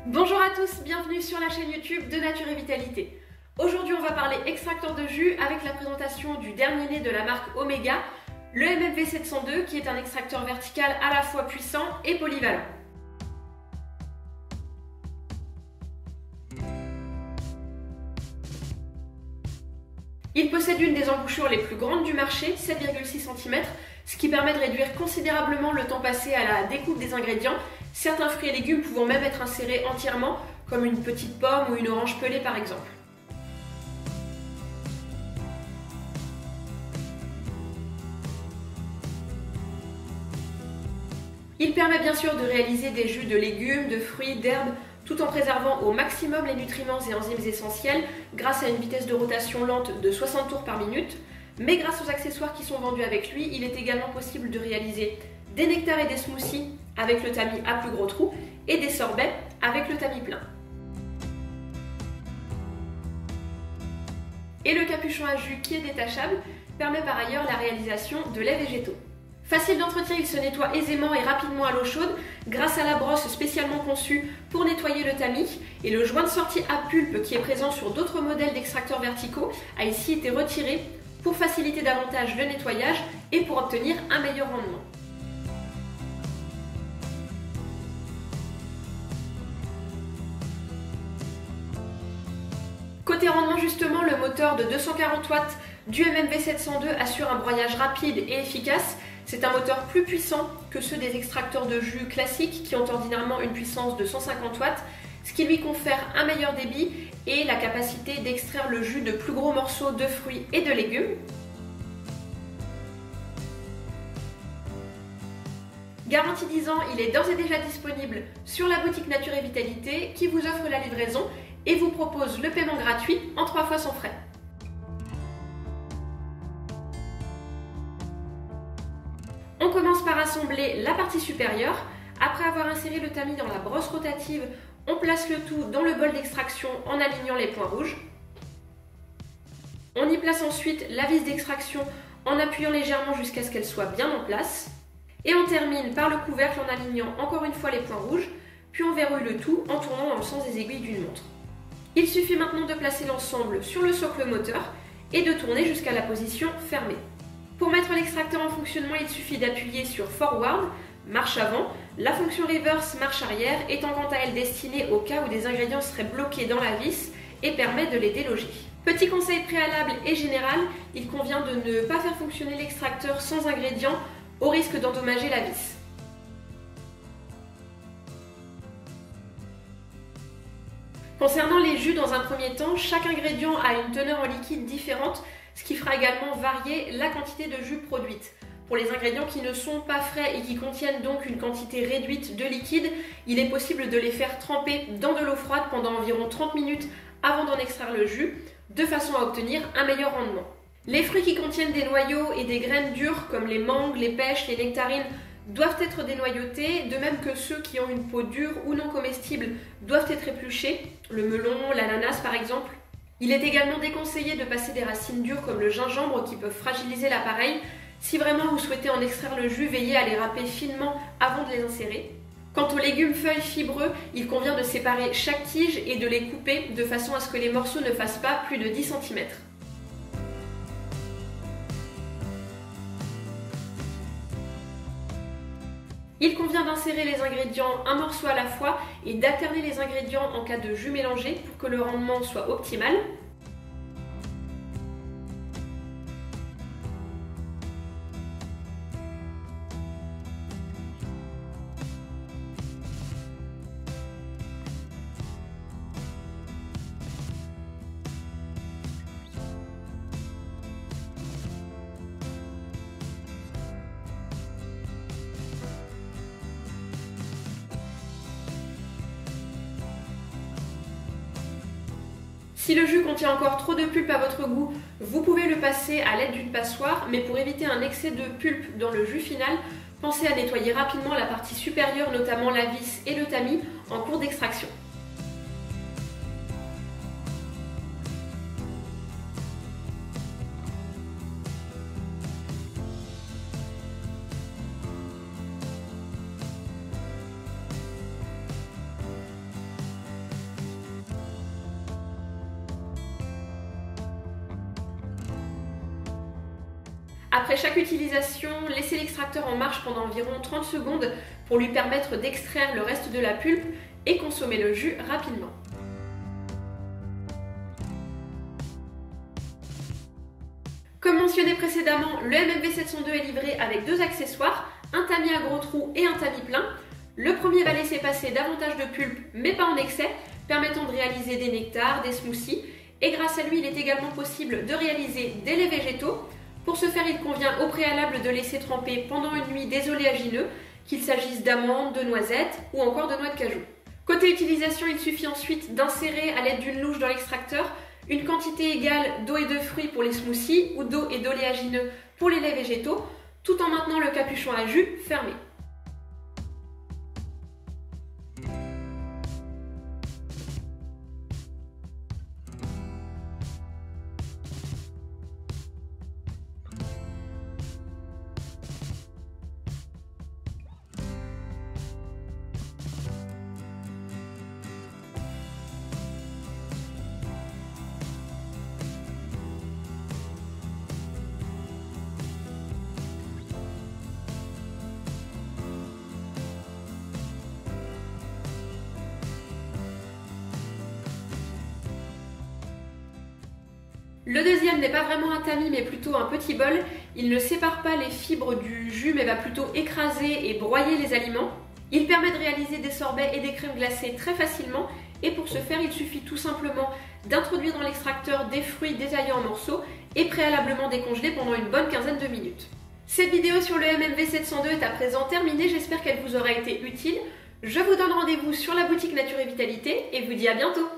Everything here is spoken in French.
Bonjour à tous, bienvenue sur la chaîne YouTube de Nature et Vitalité. Aujourd'hui on va parler extracteur de jus avec la présentation du dernier né de la marque Omega, le MMV 702 qui est un extracteur vertical à la fois puissant et polyvalent. Il possède une des embouchures les plus grandes du marché, 7,6 cm, ce qui permet de réduire considérablement le temps passé à la découpe des ingrédients, certains fruits et légumes pouvant même être insérés entièrement, comme une petite pomme ou une orange pelée par exemple. Il permet bien sûr de réaliser des jus de légumes, de fruits, d'herbes, tout en préservant au maximum les nutriments et enzymes essentiels grâce à une vitesse de rotation lente de 60 tours par minute. Mais grâce aux accessoires qui sont vendus avec lui, il est également possible de réaliser des nectars et des smoothies avec le tamis à plus gros trous et des sorbets avec le tamis plein. Et le capuchon à jus qui est détachable permet par ailleurs la réalisation de laits végétaux. Facile d'entretien, il se nettoie aisément et rapidement à l'eau chaude grâce à la brosse spécialement conçue pour nettoyer le tamis, et le joint de sortie à pulpe qui est présent sur d'autres modèles d'extracteurs verticaux a ici été retiré pour faciliter davantage le nettoyage et pour obtenir un meilleur rendement. Côté rendement justement, le moteur de 240 watts du MMV 702 assure un broyage rapide et efficace. C'est un moteur plus puissant que ceux des extracteurs de jus classiques qui ont ordinairement une puissance de 150 watts, ce qui lui confère un meilleur débit et la capacité d'extraire le jus de plus gros morceaux de fruits et de légumes. Garantie 10 ans, il est d'ores et déjà disponible sur la boutique Nature et Vitalité qui vous offre la livraison et vous propose le paiement gratuit en 3 fois sans frais. On commence par assembler la partie supérieure. Après avoir inséré le tamis dans la brosse rotative, on place le tout dans le bol d'extraction en alignant les points rouges. On y place ensuite la vis d'extraction en appuyant légèrement jusqu'à ce qu'elle soit bien en place. Et on termine par le couvercle en alignant encore une fois les points rouges, puis on verrouille le tout en tournant dans le sens des aiguilles d'une montre. Il suffit maintenant de placer l'ensemble sur le socle moteur et de tourner jusqu'à la position fermée. Pour mettre l'extracteur en fonctionnement, il suffit d'appuyer sur Forward, marche avant, la fonction Reverse, marche arrière, étant quant à elle destinée au cas où des ingrédients seraient bloqués dans la vis et permet de les déloger. Petit conseil préalable et général, il convient de ne pas faire fonctionner l'extracteur sans ingrédients au risque d'endommager la vis. Concernant les jus, dans un premier temps, chaque ingrédient a une teneur en liquide différente, ce qui fera également varier la quantité de jus produite. Pour les ingrédients qui ne sont pas frais et qui contiennent donc une quantité réduite de liquide, il est possible de les faire tremper dans de l'eau froide pendant environ 30 minutes avant d'en extraire le jus, de façon à obtenir un meilleur rendement. Les fruits qui contiennent des noyaux et des graines dures comme les mangues, les pêches, les nectarines doivent être dénoyautés, de même que ceux qui ont une peau dure ou non comestible doivent être épluchés, le melon, l'ananas par exemple. Il est également déconseillé de passer des racines dures comme le gingembre qui peuvent fragiliser l'appareil. Si vraiment vous souhaitez en extraire le jus, veillez à les râper finement avant de les insérer. Quant aux légumes feuilles fibreux, il convient de séparer chaque tige et de les couper de façon à ce que les morceaux ne fassent pas plus de 10 cm. Il convient d'insérer les ingrédients un morceau à la fois et d'alterner les ingrédients en cas de jus mélangé pour que le rendement soit optimal. Si le jus contient encore trop de pulpe à votre goût, vous pouvez le passer à l'aide d'une passoire, mais pour éviter un excès de pulpe dans le jus final, pensez à nettoyer rapidement la partie supérieure, notamment la vis et le tamis, en cours d'extraction. Après chaque utilisation, laissez l'extracteur en marche pendant environ 30 secondes pour lui permettre d'extraire le reste de la pulpe et consommer le jus rapidement. Comme mentionné précédemment, le MMV 702 est livré avec 2 accessoires, un tamis à gros trous et un tamis plein. Le premier va laisser passer davantage de pulpe, mais pas en excès, permettant de réaliser des nectars, des smoothies. Et grâce à lui, il est également possible de réaliser des laits végétaux. Pour ce faire, il convient au préalable de laisser tremper pendant une nuit des oléagineux, qu'il s'agisse d'amandes, de noisettes ou encore de noix de cajou. Côté utilisation, il suffit ensuite d'insérer à l'aide d'une louche dans l'extracteur une quantité égale d'eau et de fruits pour les smoothies ou d'eau et d'oléagineux pour les laits végétaux, tout en maintenant le capuchon à jus fermé. Le deuxième n'est pas vraiment un tamis mais plutôt un petit bol. Il ne sépare pas les fibres du jus mais va plutôt écraser et broyer les aliments. Il permet de réaliser des sorbets et des crèmes glacées très facilement et pour ce faire il suffit tout simplement d'introduire dans l'extracteur des fruits détaillés en morceaux et préalablement décongelés pendant une bonne quinzaine de minutes. Cette vidéo sur le MMV 702 est à présent terminée, j'espère qu'elle vous aura été utile. Je vous donne rendez-vous sur la boutique Nature et Vitalité et vous dis à bientôt.